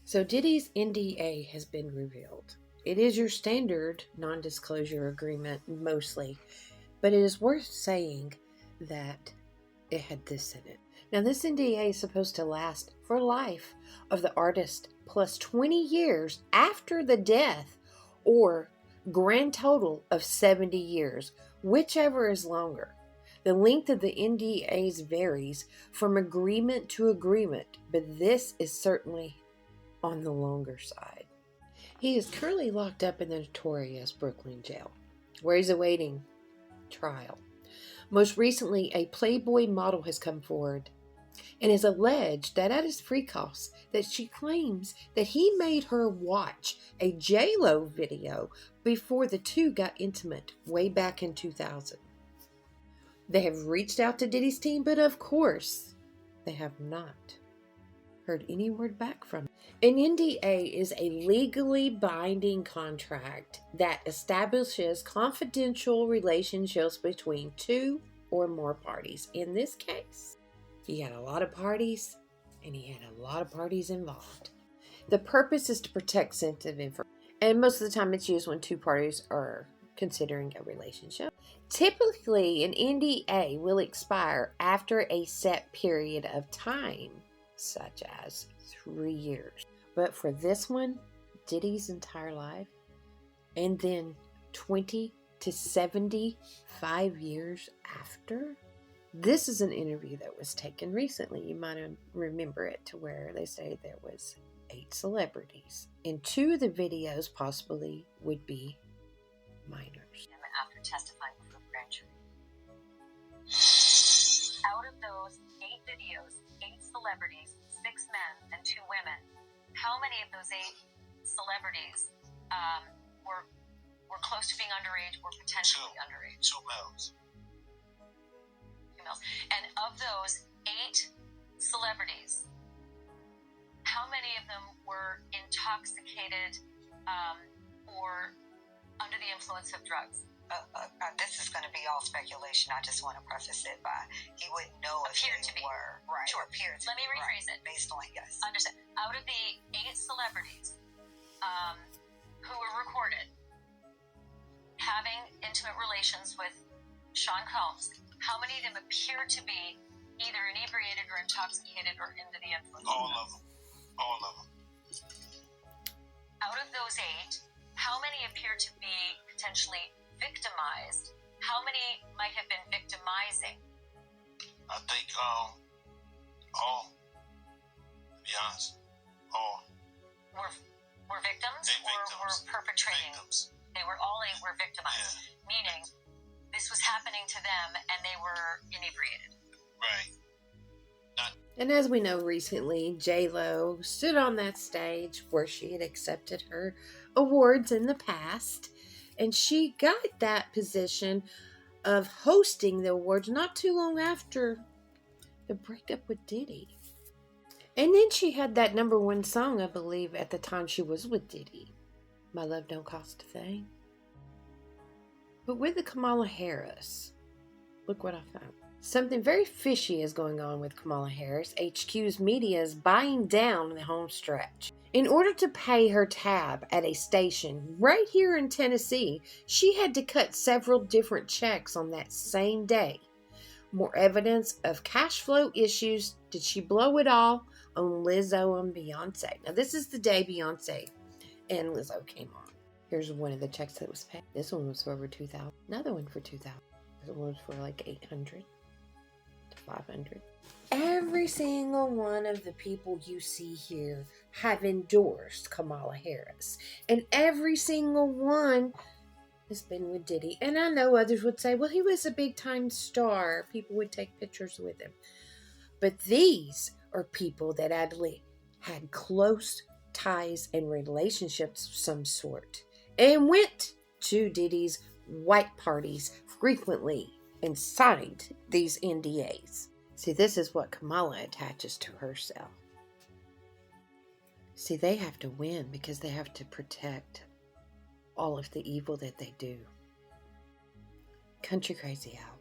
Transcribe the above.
So Diddy's NDA has been revealed. It is your standard non-disclosure agreement mostly, but it is worth saying that it had this in it. Now this NDA is supposed to last for life of the artist plus 20 years after the death, or grand total of 70 years, whichever is longer. The length of the NDAs varies from agreement to agreement, but this is certainly on the longer side. He is currently locked up in the notorious Brooklyn jail, where he's awaiting trial. Most recently, a Playboy model has come forward and has alleged that at his free costs that she claims that he made her watch a J-Lo video before the two got intimate way back in 2000. They have reached out to Diddy's team, but of course, they have not heard any word back from him. An NDA is a legally binding contract that establishes confidential relationships between two or more parties. In this case, he had a lot of parties, and he had a lot of parties involved. The purpose is to protect sensitive information, and most of the time it's used when two parties are considering a relationship. Typically, an NDA will expire after a set period of time, such as 3 years. But for this one, Diddy's entire life, and then 20 to 75 years after. This is an interview that was taken recently. You might remember it, to where they say there was 8 celebrities, and 2 of the videos possibly would be minors. After testifying before the grand jury, out of those 8 videos, 8 celebrities, 6 men and 2 women, how many of those 8 celebrities were close to being underage or potentially underage? 2 males. And of those 8 celebrities, how many of them were intoxicated or under the influence of drugs? This is going to be all speculation. I just want to preface it by he wouldn't know if Appeared they to be. were. Right. Sure. Appeared to Let me be, rephrase right. it. Based on, yes. Understand. Out of the 8 celebrities who were recorded having intimate relations with Sean Combs, how many of them appear to be either inebriated or intoxicated or under the influence? All of them. All of them. Out of those 8, how many appear to be potentially victimized? How many might have been victimizing? I think all. To be honest, all. Were victims They or victims. were perpetrating? Victims. They were all 8 were victimized, meaning this was happening to them and they were inebriated. Right. And as we know, recently, J-Lo stood on that stage where she had accepted her awards in the past, and she got that position of hosting the awards not too long after the breakup with Diddy. And then she had that #1 song, I believe, at the time she was with Diddy, My Love Don't Cost a Thing. But with the Kamala Harris, look what I found. Something very fishy is going on with Kamala Harris. HQ's media is buying down the home stretch. In order to pay her tab at a station right here in Tennessee, she had to cut several different checks on that same day. More evidence of cash flow issues. Did she blow it all on Lizzo and Beyonce? Now, this is the day Beyonce and Lizzo came on. Here's one of the checks that was paid. This one was for over $2,000. Another one for $2,000. This one was for like $800 to $500. Every single one of the people you see here have endorsed Kamala Harris. And every single one has been with Diddy. And I know others would say, well, he was a big time star. People would take pictures with him. But these are people that actually had close ties and relationships of some sort, and went to Diddy's white parties frequently and signed these NDAs. See, this is what Kamala attaches to herself. See, they have to win because they have to protect all of the evil that they do. Country Crazy out.